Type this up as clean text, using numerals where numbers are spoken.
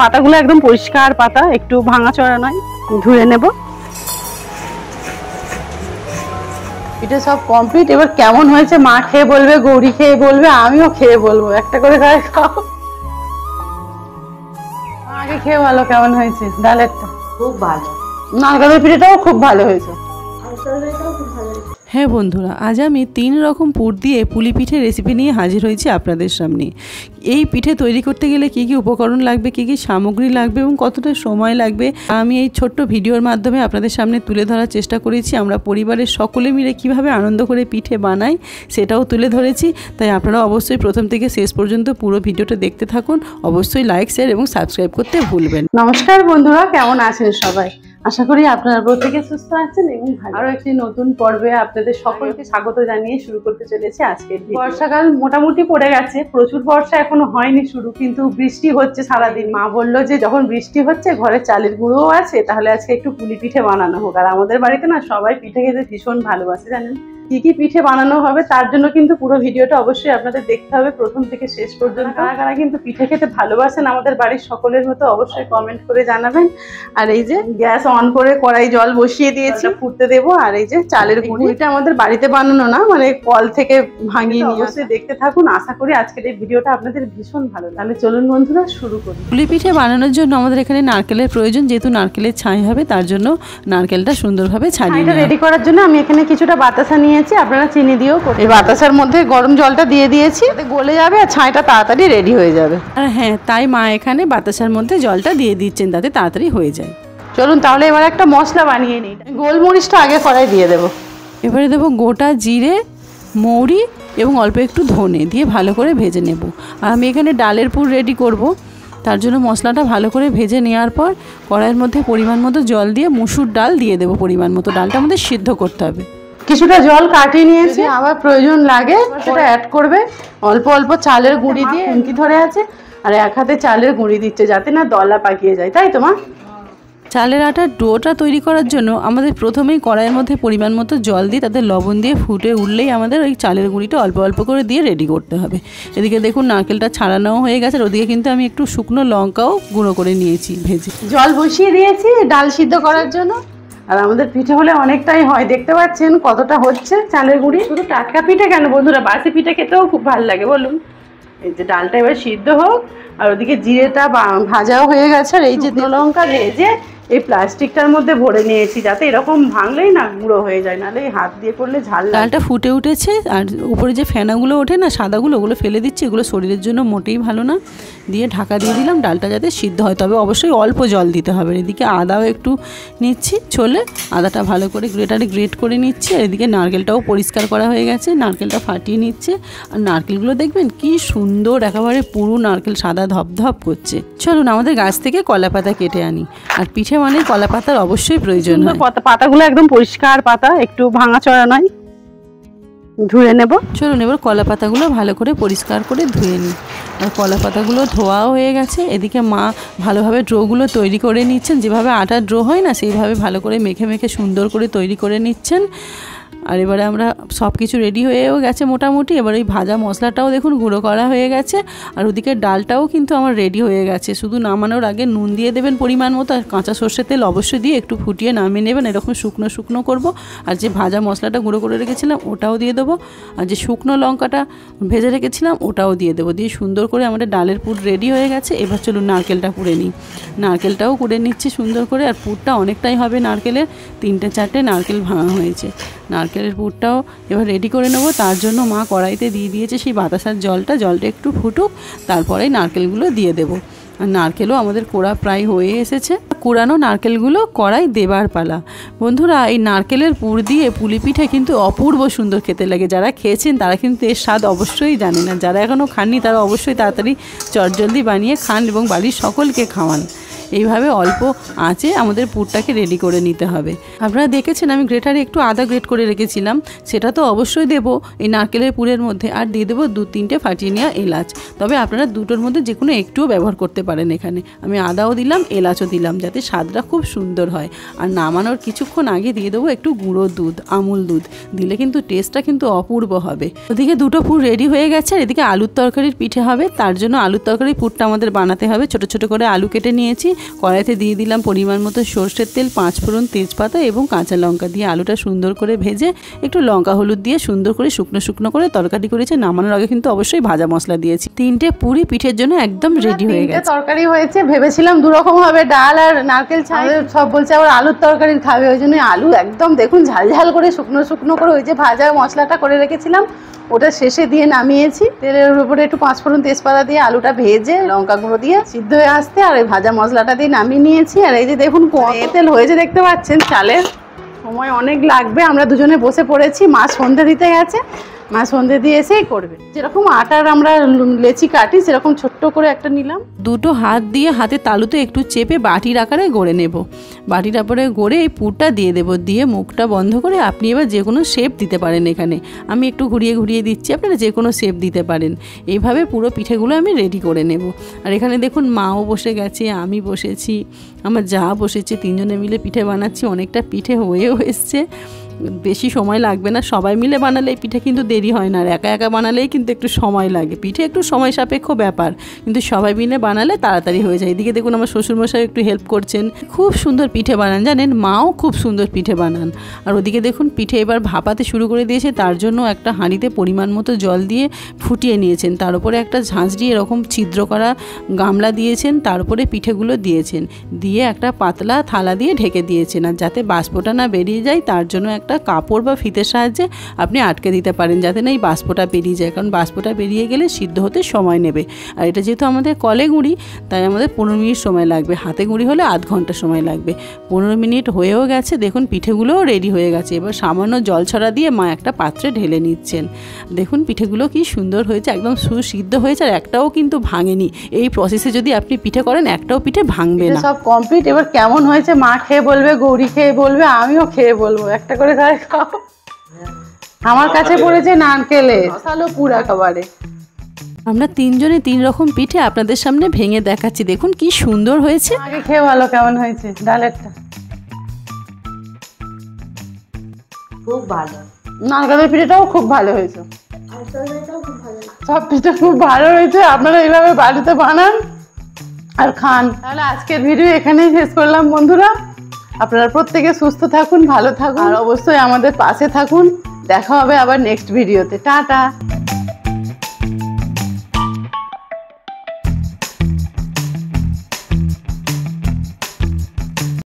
পাতাগুলো একদম পরিষ্কার পাতা, একটু ভাঙাচোরা নয়, ধুয়ে নেব। পিঠে সব কমপ্লিট। এবার কেমন হয়েছে মা খেয়ে বলবে, গৌরী খেয়ে বলবে, আমিও খেয়ে বলবো। একটা করে খাও। আগে খেয়ে ভালো কেমন হয়েছে। ডালেরটা খুব ভালো, নারকেলের পিঠেটাও খুব ভালো হয়েছে। হ্যাঁ বন্ধুরা, আজ আমি 3 রকম পুর দিয়ে পুলি পিঠে রেসিপি নিয়ে হাজির হয়েছি আপনাদের সামনে। এই পিঠে তৈরি করতে গেলে কী কী উপকরণ লাগবে, কী কী সামগ্রী লাগবে এবং কতটা সময় লাগবে আমি এই ছোট্ট ভিডিওর মাধ্যমে আপনাদের সামনে তুলে ধরার চেষ্টা করেছি। আমরা পরিবারের সকলে মিলে কিভাবে আনন্দ করে পিঠে বানাই সেটাও তুলে ধরেছি। তাই আপনারা অবশ্যই প্রথম থেকে শেষ পর্যন্ত পুরো ভিডিওটা দেখতে থাকুন। অবশ্যই লাইক, শেয়ার এবং সাবস্ক্রাইব করতে ভুলবেন। নমস্কার বন্ধুরা, কেমন আছেন সবাই? আশা করি আপনারা প্রত্যেকে সুস্থ আছেন এবং আরো একটি নতুন পর্বে আপনাদের সকলকে স্বাগত জানিয়ে শুরু করতে চলেছে আজকের। বর্ষাকাল মোটামুটি পড়ে গেছে, প্রচুর বর্ষা এখনো হয়নি শুরু, কিন্তু বৃষ্টি হচ্ছে সারাদিন। মা বললো যে যখন বৃষ্টি হচ্ছে ঘরে চালের গুঁড়োও আছে, তাহলে আজকে একটু পুলি পিঠে বানানো হোক। আর আমাদের বাড়িতে না সবাই পিঠে খেতে ভীষণ ভালোবাসে, জানেন। কি কি পিঠে বানানো হবে তার জন্য কিন্তু পুরো ভিডিওটা অবশ্যই আপনাদের দেখতে হবে প্রথম থেকে শেষ পর্যন্ত। কারা কারা কিন্তু পিঠে খেতে ভালোবাসেন আমাদের বাড়ির সকলের মতো অবশ্যই কমেন্ট করে জানাবেন। আর এই যে গ্যাস অন করে কড়াই জল বসিয়ে দিয়েছি, ফুটতে দেবো। আর এই যে চালের গুঁড়িটা আমাদের বাড়িতে বানানো না, মানে কল থেকে ভাঙিয়ে নিয়ে অবশ্যই দেখতে থাকুন। আশা করি আজকের এই ভিডিওটা আপনাদের ভীষণ ভালো। তাহলে চলুন বন্ধুরা শুরু করি। পুলি পিঠে বানানোর জন্য আমাদের এখানে নারকেলের প্রয়োজন, যেহেতু নারকেলের ছাই হবে তার জন্য নারকেলটা সুন্দরভাবে ছাড়িয়ে রেডি করার জন্য আমি এখানে কিছুটা বাতাসা নিয়েছি, আপনারা চিনি দিয়েও করতে। এই বাতাসার মধ্যে গরম জলটা দিয়ে দিয়েছি, গলে যাবে আর ছাইটা তাড়াতাড়ি রেডি হয়ে যাবে। আর হ্যাঁ, তাই মা এখানে বাতাসার মধ্যে জলটা দিয়ে দিচ্ছেন যাতে তাড়াতাড়ি হয়ে যায়। চলুন তাহলে এবার একটা মশলা বানিয়ে নিই। গোলমরিচটা আগে কড়াই দিয়ে দেবো। এবারে দেবো গোটা জিরে, মৌরি এবং অল্প একটু ধনে দিয়ে ভালো করে ভেজে নেব। আর আমি এখানে ডালের পুর রেডি করব, তার জন্য মশলাটা ভালো করে ভেজে নেওয়ার পর কড়াইয়ের মধ্যে পরিমাণ মতো জল দিয়ে মুসুর ডাল দিয়ে দেবো পরিমাণ মতো। ডালটা আমাদের সিদ্ধ করতে হবে। কিছুটা জল কাটিয়ে নিয়েছি, আবার প্রয়োজন লাগে সেটা অ্যাড করবে। অল্প অল্প চালের গুঁড়ি দিয়ে খুন্তি ধরে আছে, আর এক হাতে চালের গুঁড়ি দিচ্ছে যাতে না দলা পাকিয়ে যায়, তাই তো মা? চালের আটার ডোটা তৈরি করার জন্য আমাদের প্রথমেই কড়াইয়ের মধ্যে পরিমাণ মতো জল দিয়ে তাতে লবণ দিয়ে ফুটে উঠলেই আমাদের ওই চালের গুঁড়িটা অল্প অল্প করে দিয়ে রেডি করতে হবে। এদিকে দেখুন নারকেলটা ছাড়ানোও হয়ে গেছে, আর ওদিকে কিন্তু আমি একটু শুকনো লঙ্কাও গুঁড়ো করে নিয়েছি ভেজে। জল বসিয়ে দিয়েছি ডাল সিদ্ধ করার জন্য। আর আমাদের পিঠে হলে অনেকটাই হয়, দেখতে পাচ্ছেন কতটা হচ্ছে চালের গুঁড়ি। শুধু টাটকা পিঠে কেন বন্ধুরা, বাসি পিঠে খেতেও খুব ভালো লাগে বলুন। এই যে ডালটা এবার সিদ্ধ হোক, আর ওদিকে জিরেটা ভাজাও হয়ে গেছে। আর এই যে লঙ্কা ভেজে এই প্লাস্টিকটার মধ্যে ভরে নিয়েছি, যাতে এরকম ভাঙলেই না গুঁড়ো হয়ে যায়, নাহলে হাত দিয়ে করলে ঝাল। ডালটা ফুটে উঠেছে, আর উপরে যে ফেনাগুলো ওঠে না সাদাগুলো, ওগুলো ফেলে দিচ্ছি। এগুলো শরীরের জন্য মোটেই ভালো না। দিয়ে ঢাকা দিয়ে দিলাম ডালটা যাতে সিদ্ধ হয়, তবে অবশ্যই অল্প জল দিতে হবে। এদিকে আদাও একটু নিচ্ছি ছোলে, আদাটা ভালো করে গ্রেট করে নিচ্ছি। আর এদিকে নারকেলটাও পরিষ্কার করা হয়ে গেছে, নারকেলটা ফাটিয়ে নিচ্ছে। আর নারকেলগুলো দেখবেন কি সুন্দর, একেবারে পুরো নারকেল সাদা ধপধপ করছে। চলুন আমাদের গাছ থেকে কলা পাতা কেটে আনি। আর পিঠে মানে কলা পাতার অবশ্যই প্রয়োজন হয়। পাতাগুলো একদম পরিষ্কার পাতা, একটু ভাঙাচোরা নয়, ধুয়ে নেব। চলুন এবার কলা পাতাগুলো ভালো করে পরিষ্কার করে ধুয়ে নিই। আর কলা পাতাগুলো ধোয়াও হয়ে গেছে। এদিকে মা ভালোভাবে ড্রোগুলো তৈরি করে নিচ্ছেন, যেভাবে আটার ড্রো হয় না সেইভাবে ভালো করে মেখে মেখে সুন্দর করে তৈরি করে নিচ্ছেন। আর এবারে আমরা সব কিছু রেডি হয়েও গেছে মোটামুটি। এবার এই ভাজা মশলাটাও দেখুন গুঁড়ো করা হয়ে গেছে। আর ওদিকে ডালটাও কিন্তু আমার রেডি হয়ে গেছে। শুধু নামানোর আগে নুন দিয়ে দেবেন পরিমাণ মতো, আর কাঁচা সর্ষের তেল অবশ্যই দিয়ে একটু ফুটিয়ে নামিয়ে নেবেন। এরকম শুকনো শুকনো করবো। আর যে ভাজা মশলাটা গুঁড়ো করে রেখেছিলাম ওটাও দিয়ে দেবো, আর যে শুকনো লঙ্কাটা ভেজে রেখেছিলাম ওটাও দিয়ে দেবো। দিয়ে সুন্দর করে আমাদের ডালের পুর রেডি হয়ে গেছে। এবার চলুন নারকেলটা কুড়ে নিই। নারকেলটাও কুড়ে নিচ্ছি সুন্দর করে। আর পুরটা অনেকটাই হবে নারকেলের, 3-4টে নারকেল ভাঙা হয়েছে। নারকেলের পুরটাও এবার রেডি করে নেব। তার জন্য মা কড়াইতে দিয়ে দিয়েছে সেই বাতাসার জলটা একটু ফুটুক, তারপরে নারকেলগুলো দিয়ে দেব। আর নারকেলও আমাদের কোড়া প্রায় হয়ে এসেছে। কোড়ানো নারকেলগুলো কড়াই দেবার পালা। বন্ধুরা, এই নারকেলের পুর দিয়ে পুলি পিঠে কিন্তু অপূর্ব সুন্দর খেতে লাগে। যারা খেয়েছেন তারা কিন্তু এর স্বাদ অবশ্যই জানে না, যারা এখনও খাননি তারা অবশ্যই তাড়াতাড়ি চটজলদি বানিয়ে খান এবং বাড়ির সকলকে খাওয়ান। এইভাবে অল্প আঁচে আমাদের পুরটাকে রেডি করে নিতে হবে। আপনারা দেখেছেন আমি গ্রেটারে একটু আদা গ্রেট করে রেখেছিলাম, সেটা তো অবশ্যই দেবো এই নারকেলের পুরের মধ্যে। আর দিয়ে দেবো 2-3টে ফাটিয়ে নেওয়া এলাচ, তবে আপনারা দুটোর মধ্যে যে কোনো একটুও ব্যবহার করতে পারেন। এখানে আমি আদাও দিলাম, এলাচও দিলাম, যাতে স্বাদটা খুব সুন্দর হয়। আর নামানোর কিছুক্ষণ আগে দিয়ে দেবো একটু গুঁড়ো দুধ, আমুল দুধ দিলে কিন্তু টেস্টটা কিন্তু অপূর্ব হবে। ওদিকে দুটো পুর রেডি হয়ে গেছে, আর এদিকে আলুর তরকারির পিঠে হবে। তার জন্য আলুর তরকারির পুরটা আমাদের বানাতে হবে। ছোট ছোট করে আলু কেটে নিয়েছি, কড়াইতে দিয়ে দিলাম পরিমাণ মতো সর্ষের তেল, 5 ফোড়ন, তেজপাতা এবং কাঁচা লঙ্কা দিয়ে আলুটা সুন্দর করে ভেজে একটু লঙ্কা হলুদ দিয়ে সুন্দর করে শুকনো শুকনো করে তরকারি করেছে। নামানোর আগে কিন্তু অবশ্যই ভাজা মশলা দিয়েছি। 3টে পুরি পিঠের জন্য একদম রেডি হয়ে গেছে। তরকারি হয়েছে, ভেবেছিলাম 2 রকম হবে, ডাল আর নারকেল ছাই। সব বলছে আবার আলুর তরকারি খাবে, ওই জন্য আলু একদম দেখুন ঝাল ঝাল করে শুকনো শুকনো করে ওই যে ভাজা মশলাটা করে রেখেছিলাম ওটা শেষে দিয়ে নামিয়েছি। তেলের উপরে একটু 5 ফোড়ন তেজপাতা দিয়ে আলুটা ভেজে লঙ্কা গুঁড়ো দিয়ে সিদ্ধ হয়ে আসতে আর এই ভাজা মশলাটা দিয়ে নামিয়ে নিয়েছি। আর এই যে দেখুন তেল হয়েছে দেখতে পাচ্ছেন। চালের সময় অনেক লাগবে, আমরা দুজনে বসে পড়েছি। মা সন্ধে দিতে গেছে, মা সন্ধে দিয়ে এসেই করবে। যেরকম আটার আমরা লেচি কাটি সেরকম ছোট্ট করে একটা নিলাম। দুটো হাত দিয়ে হাতে তালুতে একটু চেপে বাটির আকারে গড়ে নেব। বাটির আকারে গড়ে এই পুরটা দিয়ে দেবো, দিয়ে মুখটা বন্ধ করে আপনি এবার যে কোনো শেপ দিতে পারেন। এখানে আমি একটু ঘুরিয়ে ঘুরিয়ে দিচ্ছি, আপনারা যে কোনো শেপ দিতে পারেন। এইভাবে পুরো পিঠেগুলো আমি রেডি করে নেব। আর এখানে দেখুন মাও বসে গেছে, আমি বসেছি, আমার যা বসেছে, 3জনে মিলে পিঠে বানাচ্ছি। অনেকটা পিঠে হয়েও এসছে, বেশি সময় লাগবে না। সবাই মিলে বানালে পিঠে কিন্তু দেরি হয় না, আর একা একা বানালেই কিন্তু একটু সময় লাগে। পিঠে একটু সময় সাপেক্ষ ব্যাপার, কিন্তু সবাই মিলে বানালে তাড়াতাড়ি হয়ে যায়। এদিকে দেখুন আমার শ্বশুরমশাই একটু হেল্প করছেন, খুব সুন্দর পিঠে বানান জানেন, মাও খুব সুন্দর পিঠে বানান। আর ওদিকে দেখুন পিঠে এবার ভাপাতে শুরু করে দিয়েছে। তার জন্য একটা হাঁড়িতে পরিমাণ মতো জল দিয়ে ফুটিয়ে নিয়েছেন, তার উপরে একটা ঝাঁঝরি এরকম ছিদ্র করা গামলা দিয়েছেন, তার উপরে পিঠেগুলো দিয়েছেন, দিয়ে একটা পাতলা থালা দিয়ে ঢেকে দিয়েছেন। আর যাতে বাষ্পটা না বেরিয়ে যায় তার জন্য একটা কাপড় বা ফিতের সাহায্যে আপনি আটকে দিতে পারেন, যাতে না এই বাষ্পটা বেরিয়ে যায়, কারণ বাষ্পটা বেরিয়ে গেলে সিদ্ধ হতে সময় নেবে। আর এটা যেহেতু আমাদের কলে গুঁড়ি তাই আমাদের 15 মিনিট সময় লাগবে, হাতে গুঁড়ি হলে আধ ঘন্টা সময় লাগবে। 15 মিনিট হয়েও গেছে, দেখুন পিঠেগুলোও রেডি হয়ে গেছে। এবার সামান্য জল ছড়া দিয়ে মা একটা পাত্রে ঢেলে নিচ্ছেন। দেখুন পিঠেগুলো কি সুন্দর হয়েছে, একদম সুসিদ্ধ হয়েছে, আর একটাও কিন্তু ভাঙেনি। এই প্রসেসে যদি আপনি পিঠে করেন একটাও পিঠে ভাঙবে না। সব কমপ্লিট। এবার কেমন হয়েছে মা খেয়ে বলবে, গৌরী খেয়ে বলবে, আমিও খেয়ে বলবো। একটা করে খাও। আমার কাছে পড়েছে নারকেলে মশালো পুর একেবারে। আমরা 3জনে 3 রকম পিঠে আপনাদের সামনে ভেঙে দেখাচ্ছি, দেখুন কি সুন্দর হয়েছে। আগে খেয়ে ভালো কেমন হয়েছে। ডালেরটা খুব ভালো, নারকেলের পিঠেটাও খুব ভালো হয়েছে, সব পিঠে খুব ভালো হয়েছে। আপনারা এইভাবে বাড়িতে বানান আর খান। তাহলে আজকের ভিডিও এখানেই শেষ করলাম বন্ধুরা। আপনারা প্রত্যেকে সুস্থ থাকুন, ভালো থাকুন, আর অবশ্যই আমাদের পাশে থাকুন। দেখা হবে আবার নেক্সট ভিডিওতে। টাটা।